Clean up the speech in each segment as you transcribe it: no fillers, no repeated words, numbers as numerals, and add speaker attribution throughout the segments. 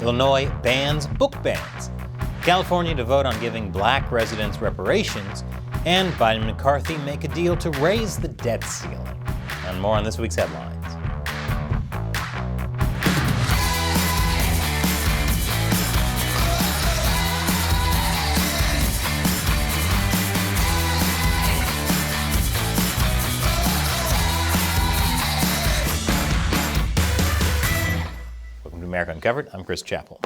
Speaker 1: Illinois bans book bans. California to vote on giving black residents reparations. And Biden and McCarthy make a deal to raise the debt ceiling. And more on this week's headlines. America Uncovered. I'm Chris Chappell.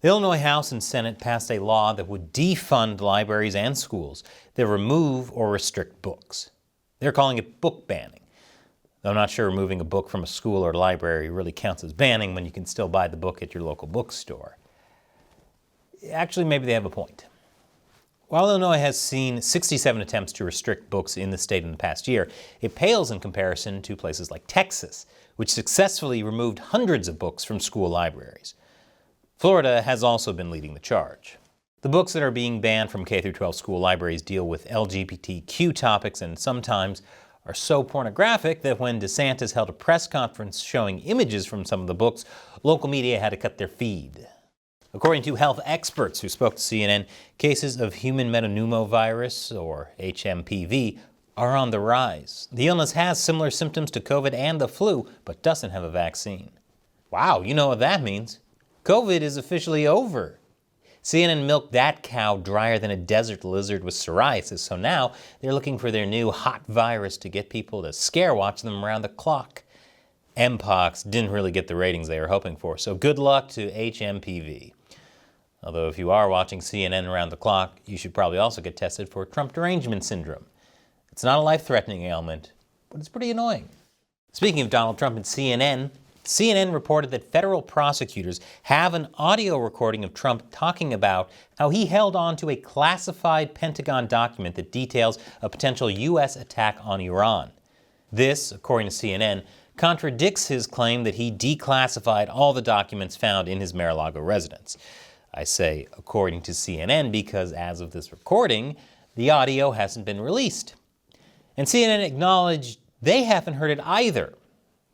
Speaker 1: The Illinois House and Senate passed a law that would defund libraries and schools that remove or restrict books. They're calling it book banning. Though I'm not sure removing a book from a school or library really counts as banning when you can still buy the book at your local bookstore. Actually, maybe they have a point. While Illinois has seen 67 attempts to restrict books in the state in the past year, it pales in comparison to places like Texas, which successfully removed hundreds of books from school libraries. Florida has also been leading the charge. The books that are being banned from K-12 school libraries deal with LGBTQ topics and sometimes are so pornographic that when DeSantis held a press conference showing images from some of the books, local media had to cut their feed. According to health experts who spoke to CNN, cases of human metapneumovirus, or HMPV, are on the rise. The illness has similar symptoms to COVID and the flu, but doesn't have a vaccine. Wow, you know what that means. COVID is officially over. CNN milked that cow drier than a desert lizard with psoriasis, so now they're looking for their new hot virus to get people to scare watch them around the clock. Mpox didn't really get the ratings they were hoping for, so good luck to HMPV. Although if you are watching CNN around the clock, you should probably also get tested for Trump derangement syndrome. It's not a life-threatening ailment, but it's pretty annoying. Speaking of Donald Trump and CNN reported that federal prosecutors have an audio recording of Trump talking about how he held on to a classified Pentagon document that details a potential U.S. attack on Iran. This, according to CNN, contradicts his claim that he declassified all the documents found in his Mar-a-Lago residence. I say according to CNN because as of this recording, the audio hasn't been released. And CNN acknowledged they haven't heard it either,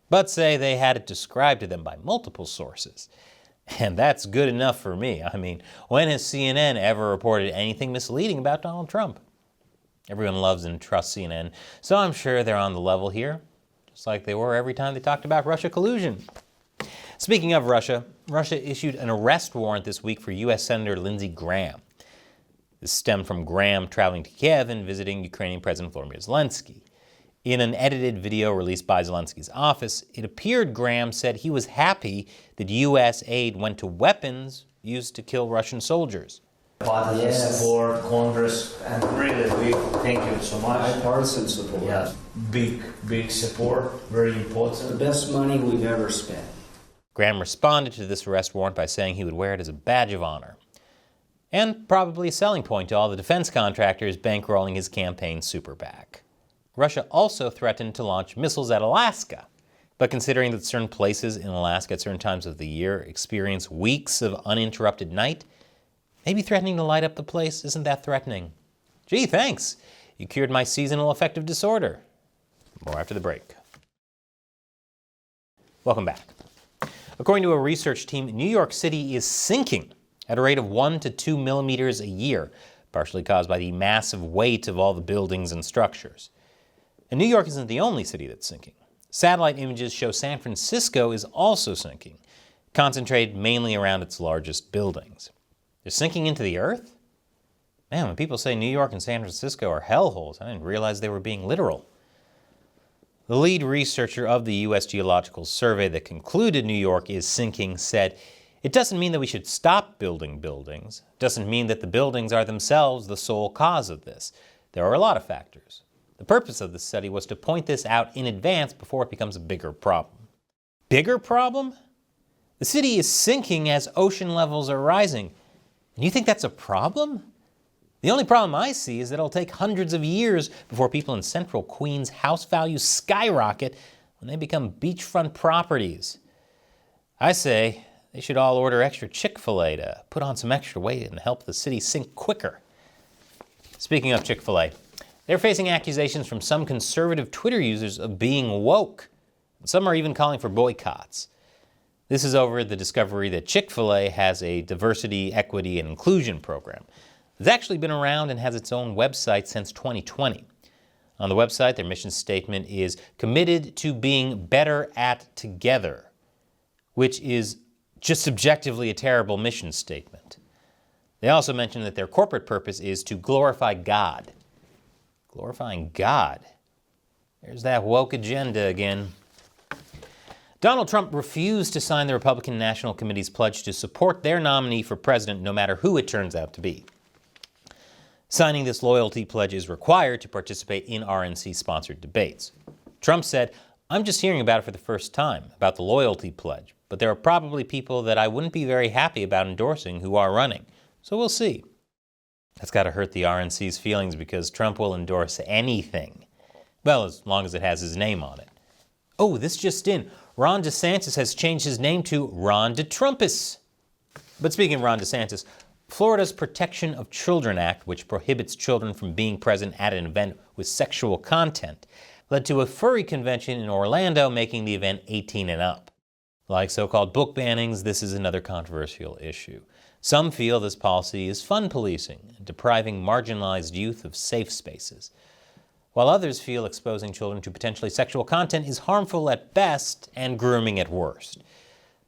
Speaker 1: but say they had it described to them by multiple sources. And that's good enough for me. I mean, when has CNN ever reported anything misleading about Donald Trump? Everyone loves and trusts CNN, so I'm sure they're on the level here, just like they were every time they talked about Russia collusion. Speaking of Russia, Russia issued an arrest warrant this week for U.S. Senator Lindsey Graham. This stemmed from Graham traveling to Kiev and visiting Ukrainian President Volodymyr Zelensky. In an edited video released by Zelensky's office, it appeared Graham said he was happy that U.S. aid went to weapons used to kill Russian soldiers.
Speaker 2: Bipartisan support, Congress, and really big thank you so much.
Speaker 3: Bipartisan support.
Speaker 2: Yeah, big support, very important.
Speaker 3: The best money we've ever spent.
Speaker 1: Graham responded to this arrest warrant by saying he would wear it as a badge of honor. And probably a selling point to all the defense contractors bankrolling his campaign super PAC. Russia also threatened to launch missiles at Alaska. But considering that certain places in Alaska at certain times of the year experience weeks of uninterrupted night, maybe threatening to light up the place isn't that threatening. Gee, thanks. You cured my seasonal affective disorder. More after the break. Welcome back. According to a research team, New York City is sinking at a rate of 1 to 2 millimeters a year, partially caused by the massive weight of all the buildings and structures. And New York isn't the only city that's sinking. Satellite images show San Francisco is also sinking, concentrated mainly around its largest buildings. They're sinking into the earth? Man, when people say New York and San Francisco are hellholes, I didn't realize they were being literal. The lead researcher of the U.S. Geological Survey that concluded New York is sinking said, "It doesn't mean that we should stop building buildings. It doesn't mean that the buildings are themselves the sole cause of this. There are a lot of factors. The purpose of this study was to point this out in advance before it becomes a bigger problem." Bigger problem? The city is sinking as ocean levels are rising. And you think that's a problem? The only problem I see is that it'll take hundreds of years before people in central Queens' house values skyrocket when they become beachfront properties. I say they should all order extra Chick-fil-A to put on some extra weight and help the city sink quicker. Speaking of Chick-fil-A, they're facing accusations from some conservative Twitter users of being woke. Some are even calling for boycotts. This is over the discovery that Chick-fil-A has a diversity, equity, and inclusion program. It's actually been around and has its own website since 2020. On the website, their mission statement is committed to being better at together, which is just subjectively a terrible mission statement. They also mention that their corporate purpose is to glorify God. Glorifying God. There's that woke agenda again. Donald Trump refused to sign the Republican National Committee's pledge to support their nominee for president no matter who it turns out to be. Signing this loyalty pledge is required to participate in RNC-sponsored debates. Trump said, "I'm just hearing about it for the first time, about the loyalty pledge, but there are probably people that I wouldn't be very happy about endorsing who are running, so we'll see." That's got to hurt the RNC's feelings because Trump will endorse anything. Well, as long as it has his name on it. Oh, this just in. Ron DeSantis has changed his name to Ron DeTrumpus. But speaking of Ron DeSantis, Florida's Protection of Children Act, which prohibits children from being present at an event with sexual content, led to a furry convention in Orlando making the event 18 and up. Like so-called book bannings, this is another controversial issue. Some feel this policy is fun policing, depriving marginalized youth of safe spaces, while others feel exposing children to potentially sexual content is harmful at best and grooming at worst.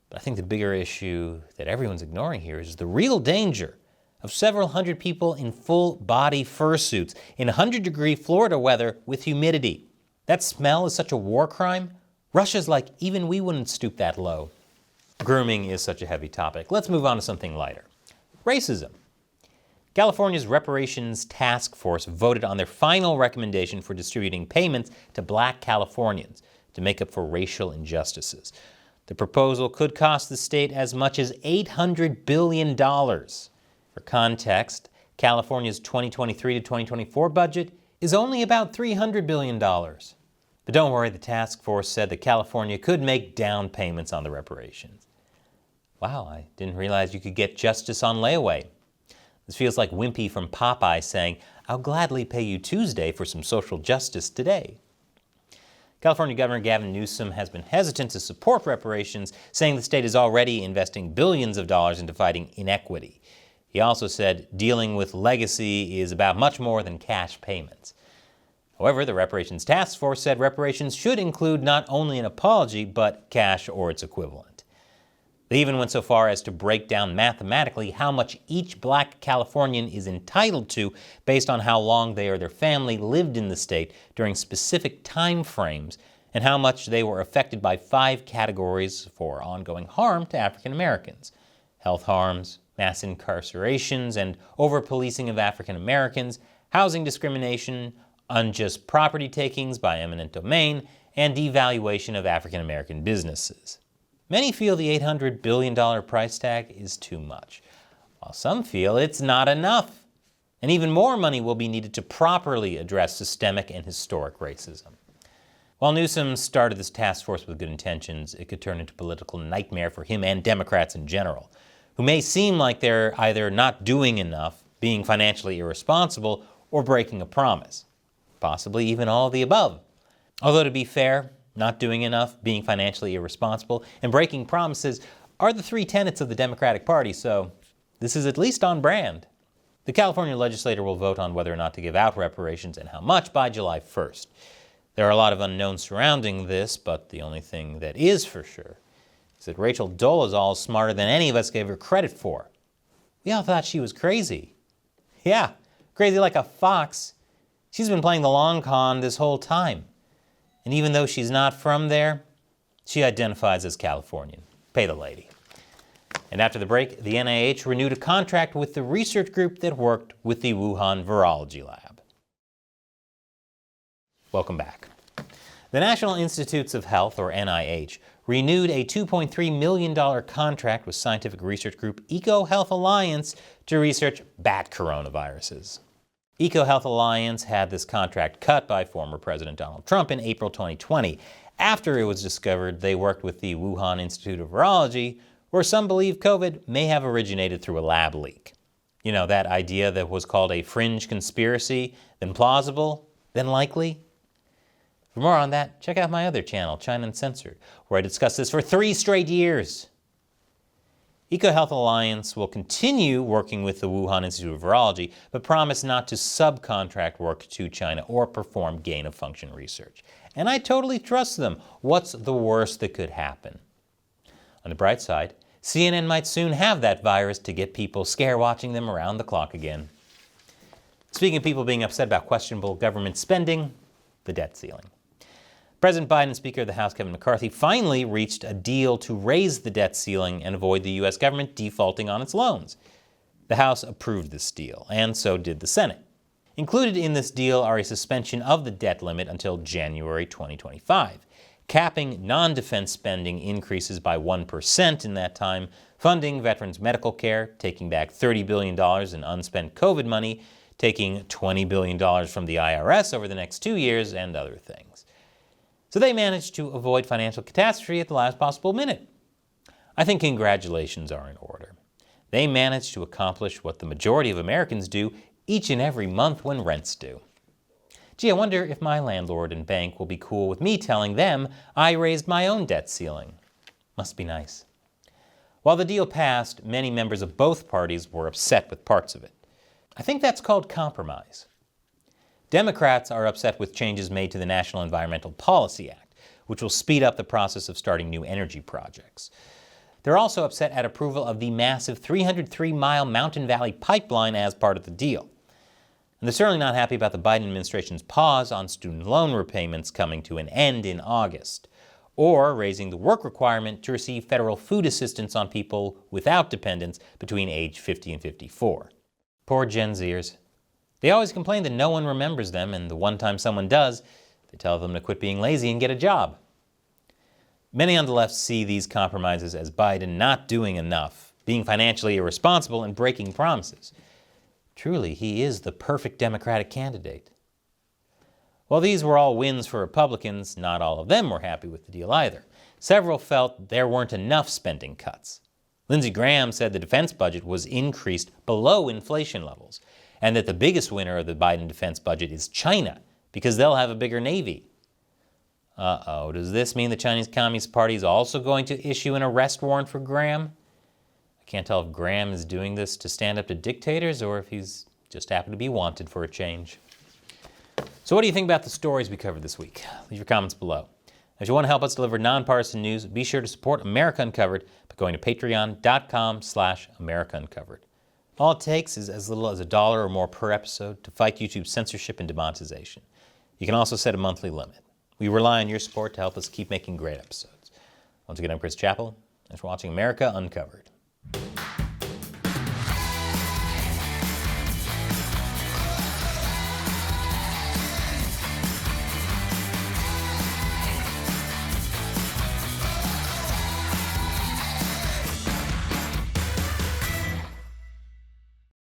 Speaker 1: But I think the bigger issue that everyone's ignoring here is the real danger of several hundred people in full-body fursuits in 100-degree Florida weather with humidity. That smell is such a war crime. Russia's like, even we wouldn't stoop that low. Grooming is such a heavy topic. Let's move on to something lighter. Racism. California's Reparations Task Force voted on their final recommendation for distributing payments to Black Californians to make up for racial injustices. The proposal could cost the state as much as $800 billion. For context, California's 2023 to 2024 budget is only about $300 billion. But don't worry, the task force said that California could make down payments on the reparations. Wow, I didn't realize you could get justice on layaway. This feels like Wimpy from Popeye saying, "I'll gladly pay you Tuesday for some social justice today." California Governor Gavin Newsom has been hesitant to support reparations, saying the state is already investing billions of dollars into fighting inequity. He also said dealing with legacy is about much more than cash payments. However, the Reparations Task Force said reparations should include not only an apology, but cash or its equivalent. They even went so far as to break down mathematically how much each Black Californian is entitled to based on how long they or their family lived in the state during specific time frames and how much they were affected by 5 categories for ongoing harm to African Americans: health harms, mass incarcerations and over-policing of African Americans, housing discrimination, unjust property takings by eminent domain, and devaluation of African American businesses. Many feel the $800 billion price tag is too much, while some feel it's not enough. And even more money will be needed to properly address systemic and historic racism. While Newsom started this task force with good intentions, it could turn into a political nightmare for him and Democrats in general, who may seem like they're either not doing enough, being financially irresponsible, or breaking a promise. Possibly even all of the above. Although to be fair, not doing enough, being financially irresponsible, and breaking promises are the 3 tenets of the Democratic Party, so this is at least on brand. The California legislature will vote on whether or not to give out reparations and how much by July 1st. There are a lot of unknowns surrounding this, but the only thing that is for sure is that Rachel Dolezal is smarter than any of us gave her credit for. We all thought she was crazy. Yeah, crazy like a fox. She's been playing the long con this whole time. And even though she's not from there, she identifies as Californian. Pay the lady. And after the break, the NIH renewed a contract with the research group that worked with the Wuhan virology lab. Welcome back. The National Institutes of Health, or NIH, renewed a $2.3 million contract with scientific research group EcoHealth Alliance to research bat coronaviruses. EcoHealth Alliance had this contract cut by former President Donald Trump in April 2020, after it was discovered they worked with the Wuhan Institute of Virology, where some believe COVID may have originated through a lab leak. You know, that idea that was called a fringe conspiracy, then plausible, then likely? For more on that, check out my other channel, China Uncensored, where I discuss this for 3 straight years. EcoHealth Alliance will continue working with the Wuhan Institute of Virology, but promise not to subcontract work to China or perform gain-of-function research. And I totally trust them. What's the worst that could happen? On the bright side, CNN might soon have that virus to get people scare-watching them around the clock again. Speaking of people being upset about questionable government spending, the debt ceiling. President Biden and Speaker of the House Kevin McCarthy finally reached a deal to raise the debt ceiling and avoid the U.S. government defaulting on its loans. The House approved this deal, and so did the Senate. Included in this deal are a suspension of the debt limit until January 2025, capping non-defense spending increases by 1% in that time, funding veterans' medical care, taking back $30 billion in unspent COVID money, taking $20 billion from the IRS over the next 2 years, and other things. So they managed to avoid financial catastrophe at the last possible minute. I think congratulations are in order. They managed to accomplish what the majority of Americans do each and every month when rent's due. Gee, I wonder if my landlord and bank will be cool with me telling them I raised my own debt ceiling. Must be nice. While the deal passed, many members of both parties were upset with parts of it. I think that's called compromise. Democrats are upset with changes made to the National Environmental Policy Act, which will speed up the process of starting new energy projects. They're also upset at approval of the massive 303-mile Mountain Valley Pipeline as part of the deal. And they're certainly not happy about the Biden administration's pause on student loan repayments coming to an end in August, or raising the work requirement to receive federal food assistance on people without dependents between age 50 and 54. Poor Gen Zers. They always complain that no one remembers them, and the one time someone does, they tell them to quit being lazy and get a job. Many on the left see these compromises as Biden not doing enough, being financially irresponsible, and breaking promises. Truly, he is the perfect Democratic candidate. While these were all wins for Republicans, not all of them were happy with the deal either. Several felt there weren't enough spending cuts. Lindsey Graham said the defense budget was increased below inflation levels, and that the biggest winner of the Biden defense budget is China, because they'll have a bigger navy. Uh-oh, does this mean the Chinese Communist Party is also going to issue an arrest warrant for Graham? I can't tell if Graham is doing this to stand up to dictators or if he's just happened to be wanted for a change. So what do you think about the stories we covered this week? Leave your comments below. If you want to help us deliver nonpartisan news, be sure to support America Uncovered by going to patreon.com/America Uncovered. All it takes is as little as $1 or more per episode to fight YouTube's censorship and demonetization. You can also set a monthly limit. We rely on your support to help us keep making great episodes. Once again, I'm Chris Chappell. Thanks for watching America Uncovered.